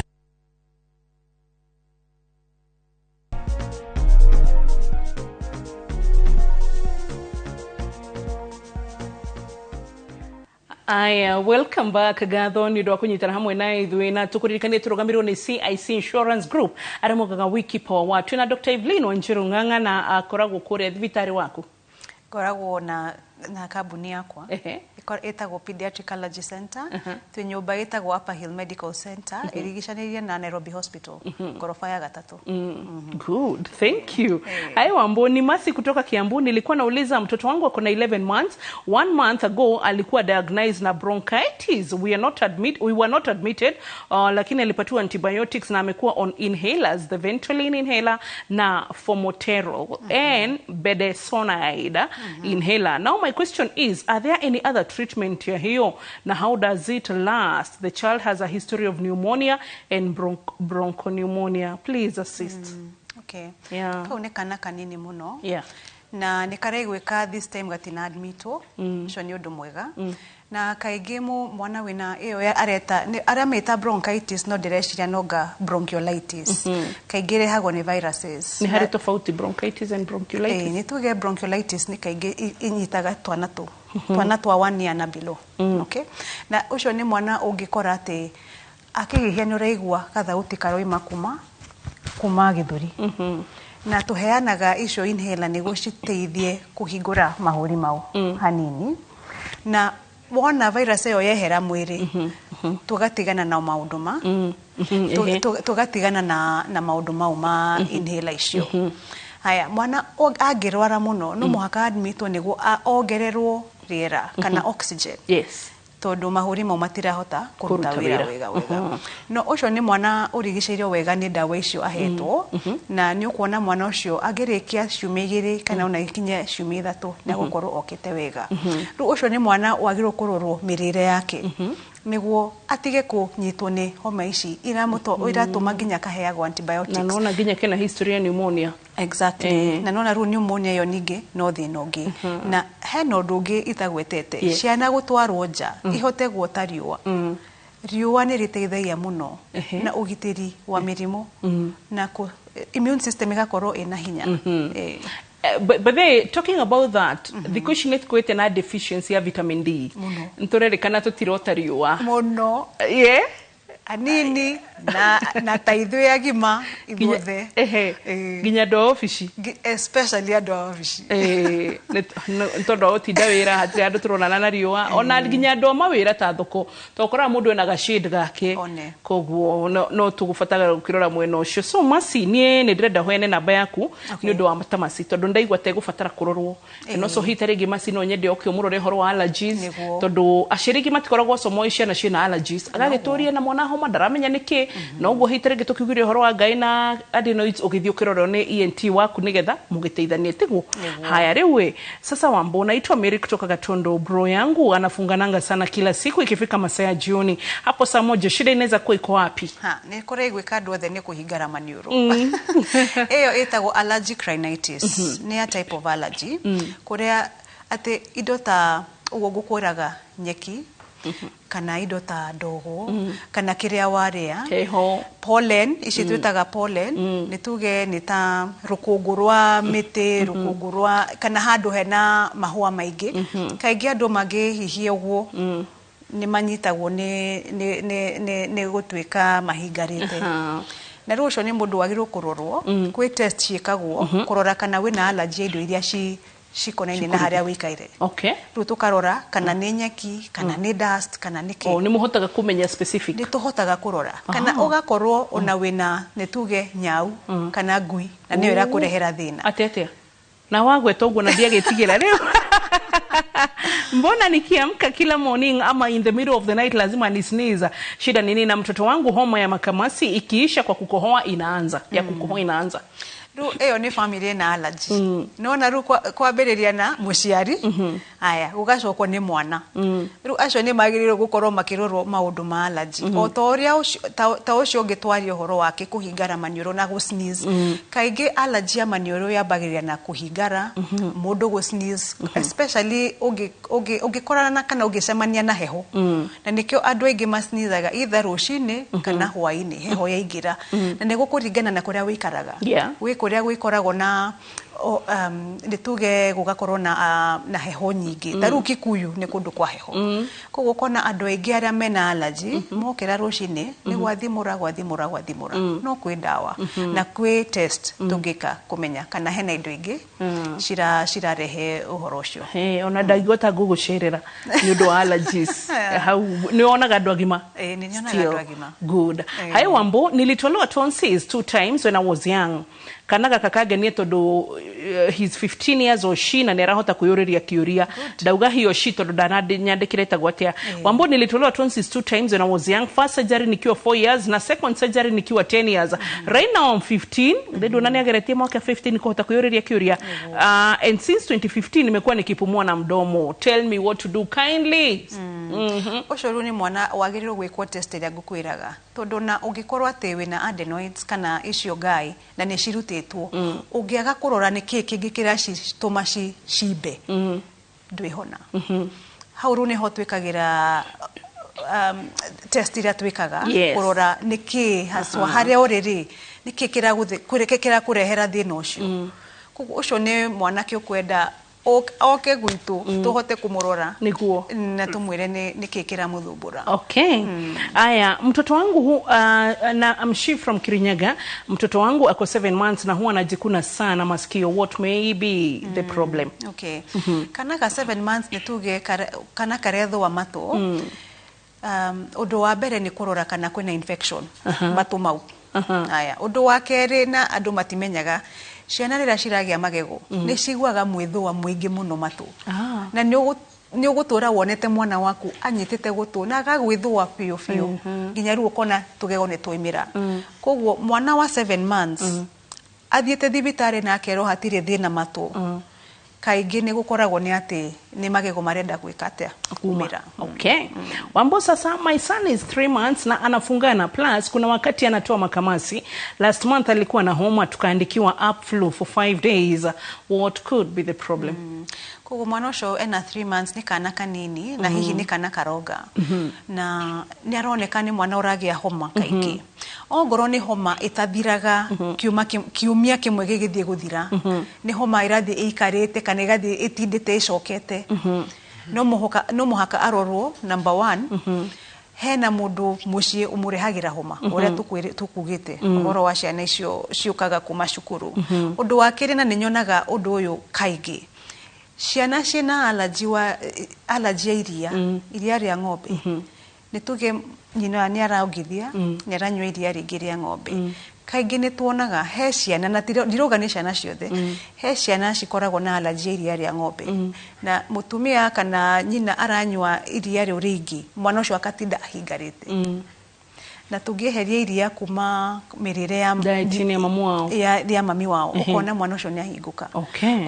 Aya, welcome back gatho ni ndo kunyitana hamwe na ithuĩ na tukuririkanie turugamirwo ni CIC Insurance Group aria mogaga wiki power watu na Dr. Evelyn Wanjiru Ng'ang'a na akoragwo kuria thibitari waku. Koragwo na kambuni yakwa etagwo Pediatric Allergy Center twi nyumba etagwo Upper Hill Medical Center irigicanirie na Nairobi Hospital gorofa ya 3. Good, thank you. Hai Wamboni Masi kutoka Kiambu, nilikuwa nauliza mtoto wangu ako na 11 months. 1 month ago alikuwa diagnosed na bronchitis. We were not admitted lakini alipatiwa antibiotics na amekuwa on inhalers, the Ventolin inhaler na Formoterol and Budesonide inhaler. Now my question is, are there any other treatment here na how does it last? The child has a history of pneumonia and bronchopneumonia. Please assist. Okay. Yeah. Kaonekana kanini muno. Yeah. Na nikaregweka this time gatina admito. Sho ni undu mwega. Na kaingĩ mwana wina iyo areta arameta bronchitis no direciria noga bronchiolitis. Kaingĩ rehagwo ni viruses. Ni hari tofauti bronchitis and bronchiolitis. Ni tuge bronchiolitis ni kaingĩ inyitaga twana twa 1 year na below. Okay? Na ucio ni mwana ungikora ati akigihia ni uraigua kathauti karoima kuma githuri. Na tuheanaga icio inhaler niguo citeithie kuhingura mahuri mau hanini. Na wona virus iyo yehera mwiri tugatigana na maundu tugatigana na maundu mau ma inhaler icio. Haya mwana angirwara muno no muhaka admitwo niguo ongererwo riera kana oxygen. Yes. Tondu mahuri mau matirahota kuruta wira wega. No ucio ni mwana urigiceirio wega ni ndawa icio ahetwo na ni ukuona mwana ucio agirikia ciumia 2 kana ona ikinya ciumia 3 na gukorwo okete wega. Ru ucio ni mwana wagirwo kurorwo mirire yake niguo atige kunyitwo ni homa ici iratuma nginya kaheagwo antibiotics. Na nona nginya kena history ya pneumonia. Exactly. Na nona ru pneumonia yo ningi no thina ungi. Na hena undu ungi itagwetete ciana gutwarwo nja ihote guota riua. Riua ni riteithagia muno na ugitiri wa mirimu na immune system igakorwo ina hinya. But they talking about that the question is kwete na deficiency ya vitamin D. Ntorere kana tutirota riua. Muno. Yeah. Anini na taithwe agima igothe ginya do office especially ado office ntondo otinda wira hatiri andu turonana na riwa ona ginya do mawira ta thoko tokora mundu ena gashade gake koguo no tugufataga ukirora mwena ucio so masi nie ni ndirenda hwene namba yaku ni undu wa matamasi tondu ndaigwa te gufatara kurorwo no so hitare gimasi no nyende okyo murore horo wa allergies tondu ashiriki matikoragwo somo icio na ciana allergies agagituria na mwana homa ndaramenya niki no guo hitare gitukigire horo wa ngai na adenoids ugithio kiroro ni ENT waku nigetha mugiteithanie tiguo haya rewe sasa Wambo naitwa Mary kutoka Gatondo bro yangu anafungananga sana kila siku ikifika masaa ya jioni hapo saa 1 shida inaweza kuwa iko wapi ni kore gwika ndwethe ni kuhingara maniuro eyo etago allergic rhinitis ni a type of allergy kuria ate indo ta ugo gukoraga nyeki kana indo ta ndogo kana kiria waria pollen ici twitaga pollen nituge ni ta rukungu rwa miti rukungu rwa kana handu hena mahua maingi kaingi andu mangihihia uguo ni manyitagwo ni gutwika mahingarite na rucio ni mundu wagirwo kurorwo kwi test ciikagwo kurora kana wina allergy indo iria cikonaine na haria wikaire ru tukarora kana ni nyeki kana ni dust kana ni ki ni muhotaga kumenya specific ni tuhotaga kurora kana ugakorwo ona wina nituge nyau kana ngui na niyo irakurehera thina atetea na wagweta uguo na ndiagetigira leo mbona nikiamka kila morning ama in the middle of the night lazima ni sneeze shida nini na mtoto wangu homa ya makamasi ikiisha kwa kukohoa inaanza ya kukohoa inaanza ru eyo ni family na allergy nona ru kwa bereria na muciari aya ugacokwo ni mwana ru acio ni magiriro gukorwo makirorwo maundu ma allergy o toria ta ucio ngitwario horo wake kuhingara maniuro na go sneeze kaingi allergy ya maniuro yambagirira na kuhingara mundu go sneeze especially ugikorana na kana ugicemania na heho na nikio andu aingi masneezaga either rucini kana hwaini heho yaingira na nigukuringana na kuria wikaraga kuria gwikoragwo na nituge gugakorwo na heho nyingi taru Kikuyu ni kundu kwa heho koguo kona andu aingi aria mena allergy mokera rucini ni gwathimura no kwi ndawa na kwi test tungika kumenya kana hena indo ingi cirarehe uhoro ucio ona ndaigota gugucerera ni undu wa allergies hau ni onaga andu agima ni nyonaga andu agima good hai Wambo nilitolewa tonsils 2 times when I was young kanaga kakage ni tondu he's 15 years old she na nerahota kuyuriria kiuria dauga hiyo she tondu nyandikire tagwatia Wambo nilitolewa tonsils 2 times when I was young first surgery nikiwa 4 years na second surgery nikiwa 10 years right now I'm 15 ndio nani ageretie mwaka 15 nikuhota kuyuriria kiuria and since 2015 nimekuwa nikipumua na mdomo tell me what to do kindly ucuru ni mwana wagiriro gwikwo test ya gukwiraga tondu na ungikorwo ati wina adenoids kana icio gai na ni cirutetwo ungiaga kurora ni kiki ngikira cituma cimbe ndwihona hauru ni ho twikagira test ira twikaga kurora niki haswa haria uriri niki kira kurehera thina ucio koguo ucio ni mwana kio kwenda oke gwitu tuhote kumurora niguo na tumwire ni kikira muthumbura aya mtoto wangu na I'm she from Kirinyaga mtoto wangu ako 7 months na huwa anajikuna sana masikio what may be the problem kana ka 7 months nituge kana karetho wa mato undu wa mbere ni kurora kana kwina infection matu mau aya undu wa keri na andu matimenyaga ciana rira ciragia magego ni ciguaga mwithwa mwingi muno matu na ni ugutura wonete mwana waku anyitite gutu na agagwithwa piu nginya ru ukona tugego ni twoimira koguo mwana wa 7 months athiete thibitari na akero hatire thina matu kaingi ni gukoragwo ni ati ni magego marenda gwika atia kumira Wambo sasa my son is 3 months na anafungana plus kuna wakati anatoa makamasi last month alikuwa na homa tukaandikiwa up flu for 5 days what could be the problem koguo mwana ucio ena 3 months ni kana kanini na hihi ni kana karoga na ni aroneka ni mwana uragia homa kaingi ongoro ni homa itathiraga kiumia kimwe gigithie guthira ni homa irathi ikarite kana igathi itindite icokete no muhaka arorwo number 1 hena mundu mucie umurehagira homa uria tukugite uhoro wa ciana icio ciukaga kuma cukuru undu wa kiri na ninyonaga undu uyu kaingi ciana ciena allergy iria ria ng'ombe nituge nyina ni araugithia ni aranywa iria ringi ria ng'ombe kaingi ni tuonaga he ciana na ndiroga ni ciana ciothe he ciana cikoragwo na allergy iria ria ng'ombe na mutumia kana nyina aranywa iria riu ringi mwana ucio akatinda ahingarite na tungieheria iria kuma mirire ya dietini ya mamu wao ya mami wao ukona mwana ucio ni ahinguka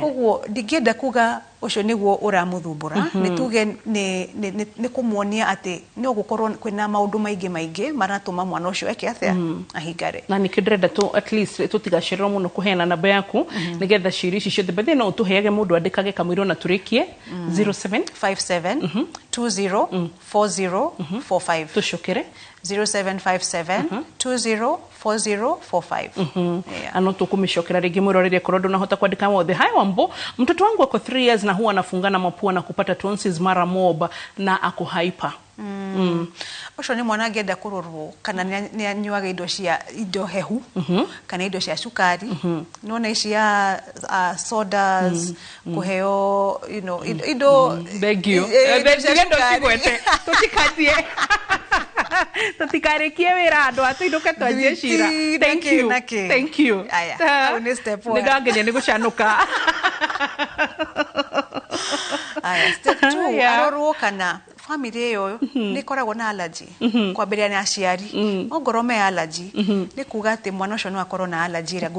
koguo ndingienda kuga ucio niguo uramuthumbura nituge ni kumuonia ati no gukorwo kwina maundu maingi maratuma mwana ucio eke atia ahingare na nikindrenda tu at least tutigashirwo muno kuheana namba yaku nigetha ciri ici ciothe bethe no utuheage mundu andikage kamwiro na turikie 0757 204045 tucukire 0757 204045 ano tukumishokera ringi mwirorerie korodo na hota kuandika wothe hai Wambo mtoto wangu ako 3 years na huwa anafungana mapua na kupata tonsils mara moba na ako hyper ucio ni mwana ngenda kurorwo kana ni anyuaga indo hehu kana indo cia cukari nona ici ya sodas kuheo indo begio ngendo cigwete tutikathie tutikarekie wira andu atuiduke twanjie cira thank you aya ni step 1 ndangenia ni gucanuka aya step 2 arorwo kana family iyo ni koragwo na allergy kwambiria ni aciari ongorome allergy ni kuga ati mwana ucio no akorwo na allergy ira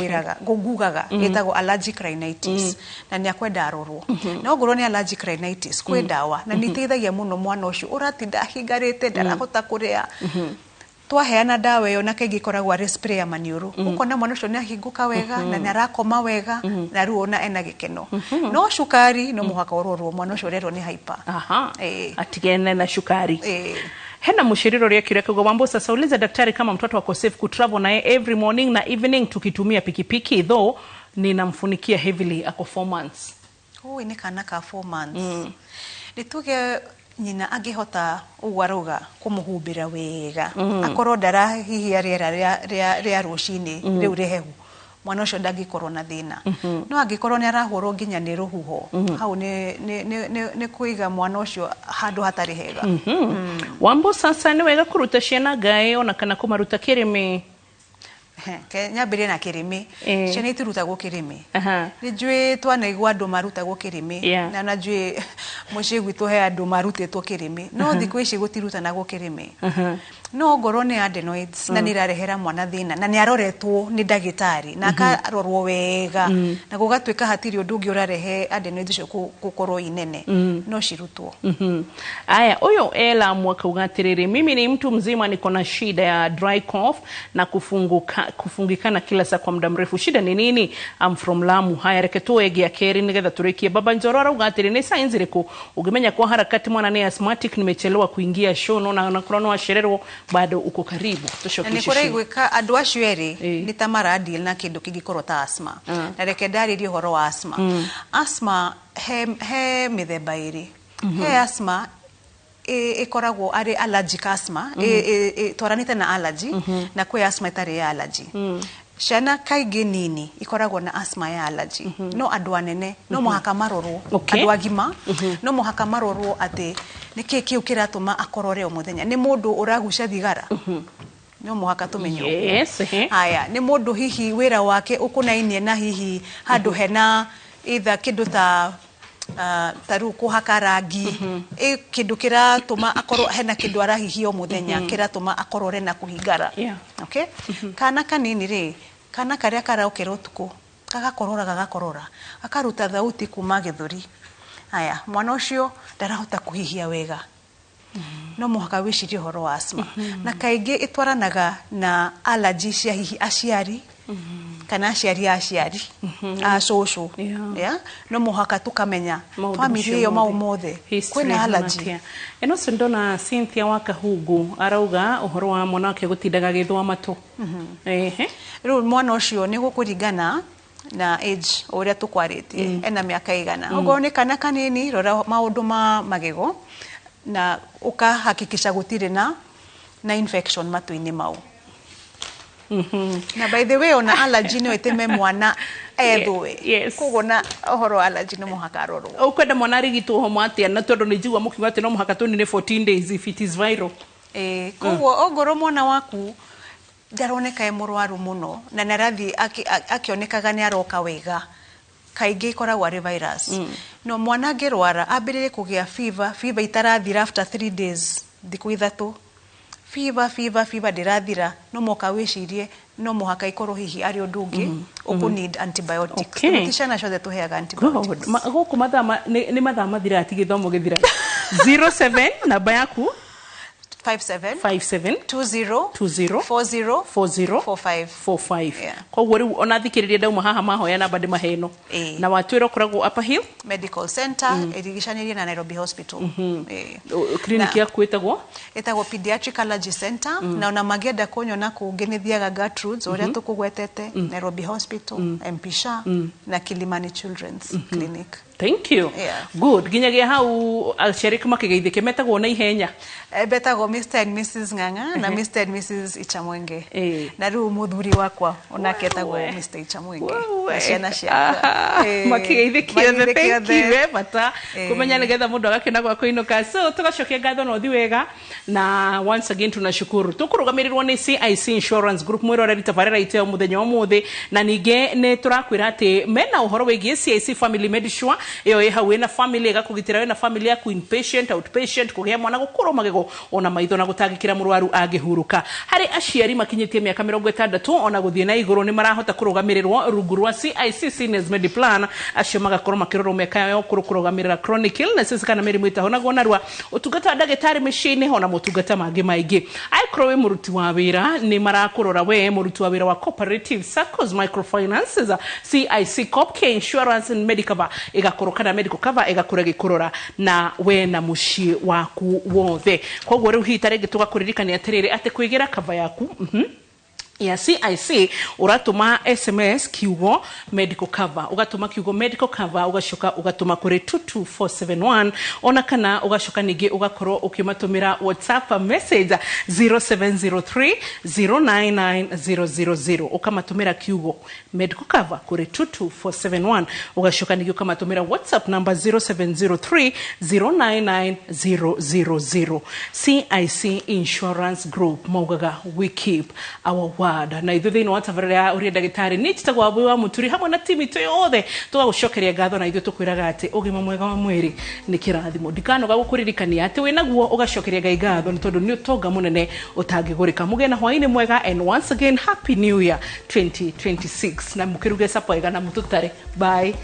ngugaga etagwo allergic rhinitis na ni akwenda arorwo no ngorwo ni allergic rhinitis kwe dawa na niteithagia muno mwana ucio uratinda ahingarite ndarahota kuria twaheana dawa iyo na kaingi koragwo ari spray ya maniuru ukona mwana ucio ni ahinguka wega na ni arakoma wega na ruona ena gikeno no cukari no muhaka urorwo mwana ucio rero ni hyper atigene na cukari hena mushiriro ria kireka kwa Wambo sasa uliza daktari kama mtoto wako safe kutravel naye every morning na evening tukitumia pikipiki though ninamfunikia heavily ako 4 months ni kana ka 4 months nituge nyina agihota uwaruga kumuhumbira wega akorwo ndara hihi ariera ria rucini riu rihehu mwana ucio ndangikorwo na thina no angikorwo ni arahurwo nginya ni ruhuho hau ni kuiga mwana ucio handu hatari hega Wambo sasa ni wega kuruta ciana gae ona kana kumaruta kirimi nyambire na kirimi ciana itirutagwo kirimi nijui twanaigua andu marutagwo kirimi na najui muci gwitu he andu marutetwo kirimi no thiku ici gutirutanagwo kirimi no ngoro ni adenoids na nirarehera mwana thina na ni aroretwo ni ndagitari na akarorwo wega na gugatwika hatiri undu ungi urarehe adenoids cio gukorwo inene no cirutwo aya uyo ela mwaka ugatiriri mimi ni mtu mzima niko na shida ya dry cough na kufungikana kila saa kwa muda mrefu shida ni nini I'm from Lamu haya reke tuege akeri nigetha turikie baba Njorora ugatiri ni signs riko ugimenya kwa harakati mwana ni asthmatic nimechelewa kuingia show no na krono wa sherero bado uko karibu tushokishe ni kore gwika andu acio eri ni tamara deal na kindu kingikorwo ta asthma na reke ndaririe horo wa asthma asthma he mithemba iri he asthma ikoragwo ari allergic asthma twaranite na allergy na kwe asthma itari ya allergy ciana kaingi nini ikoragwo na asthma ya allergy no andu anene no muhaka marorwo andu agima no muhaka marorwo ati niki kiu kiratuma akorore o muthenya ni mundu uragucia thigara no muhaka tumenyo haya ni mundu hihi wira wake ukunainie na hihi handu hena either kindu ta taru kuhaka rangi kindu kiratuma akorwo hena kindu arahihio muthenya kiratuma akorore na kuhingara okay kana kanini ri kana karia karaukira utuku gagakorora akaruta thauti kuma githuri haya mwana ucio ndarahota kuhihia wega no muhaka wicirie horo wa asthma na kaingi itwaranaga na allergy cia hihi aciari kana aciari acoco no muhaka tukamenya family iyo maumothe kwina allergy eno sindona Cynthia Wakahugu arauga uhoro wa mwana wake gutindaga githwa matu riu mwana ucio ni gukuringana na age uria tukwaritie ena miaka igana ogo ni kana kanini rora maundu ma magego na ukahakikisha gutire na na infection matu-inĩ mau. Na by the way ona allergy no iteme mwana ethwe. Yes. Koguo na ohoro allergy no muhaka rorwo. Ukwenda mwana rigitwo homo atia na tondu ni njigwa mukiuga ati no muhaka tunine 14 days if it is viral. Koguo ongoro mwana waku ndaroneka e murwaru muno na narathi akionekaga ni aroka wega kaingĩ ikoragwo arĩ virus. No mwana angĩrwara ambĩrĩrie kũgĩa fever itarathira after 3 days thikũ ithatũ. Fever ndĩrathira no moka wĩcirie no mũhaka ikorwo hihi arĩ ũndũ ũngĩ ũkũ need antibiotics. Tishana ciothe tũheaga antibiotics. Gũkũ mathaa nĩ mathaa mathira ati gĩthomo gĩthira. 07 namba yaku 57 20 40 45. Koguo riu ona thikiriria ndauma haha mahoya namba ndi maheno na watwira koragwo Upper Hill Medical Center irigicanirie na Nairobi Hospital. Clinic ya kwetagwo Pediatric Allergy Center na ona magienda kunyona kũngĩ nĩ thiaga Gertrudes ũrĩa tukugwetete Nairobi Hospital, Mpisha na Kilimani Children's Clinic. Thank you. Good. Ginyagia hau aciarĩku makigeithĩke metagwo na ihenya. Betagwo Mr. and Mrs. Ng'ang'a na Mr. and Mrs. Ichamwenge. Na rĩu mũthuri wakwa onake etagwo Mr. Ichamwenge. Na ciana ciakwa. Makigeithĩkio. Thank you. Bata kumenya nĩgetha mũndũ agakena gwa kũinũka. So tugacokia ngatho na ũthi wega na once again tunashukuru. Tukurugamirĩrwo nĩ CIC Insurance Group mwĩroreri tabarĩra iteo mũthenya wa mũthĩ na ningĩ nĩ tũrakwĩra atĩ mena ũhoro wĩgiĩ CIC Family Medisure iyo hau na family igakugitira we na family yaku inpatient outpatient kugĩa mwana gũkũrwo magego ona maitho na gũtangĩkĩra mũrwaru angĩhuruka hari aciari makinyĩtie mĩaka 60 ona gũthiĩ na igũrũ nĩ marahota kũrũgamĩrĩrwo rungu rwa CIC Seniors Mediplan acio magakorwo makĩrorwo mĩaka yao kũrũgamĩrĩra chronic illnesses kana mĩrimũ ĩtahonagwo narua ũtungata wa ndagĩtarĩ mĩciĩ-inĩ ona motungata mangĩ maingĩ aikorwo we mũruti wa wĩra nĩ marakũrora we mũruti wa wĩra wa cooperative SACCOs microfinances CIC Copcare Insurance and Medicover kana medical cover igakura gikurora na we na muciĩ waku wothe koguo riu hitarenge tugakuririkania atiriri ati kuigira cover yaku ya CIC uratuma SMS kiugo medical cover ugatuma kiugo medical cover ugashoka ugatuma kuri 22471 ona kana ugashoka ningi ugakorwo ukimatumira WhatsApp message 0703099000 ukamatumira kiugo medical cover kuri 22471 ugashoka ningi ukamatumira WhatsApp number 0703099000 CIC Insurance Group maugaga we keep our word na ithu thĩinĩ wa tabarĩra ũrĩa ndagĩtarĩ nĩ titagwo Wambui wa Mũturi hamwe na timu itũ yothe tũgagũcokeria ngatho na ithuĩ tũkwĩraga atĩ ũgima mwega wa mwĩrĩ nĩ kĩrathimo ndikanoga gũkũririkania atĩ wĩ naguo ũgacokeria Ngai ngatho nĩ tondũ nĩ ũtonga mũnene ũtangĩgũrĩka mũgĩe na hwaĩ-inĩ mwega and once again happy new year 2026 na mũkĩruge sapo ega na mũtũtare bye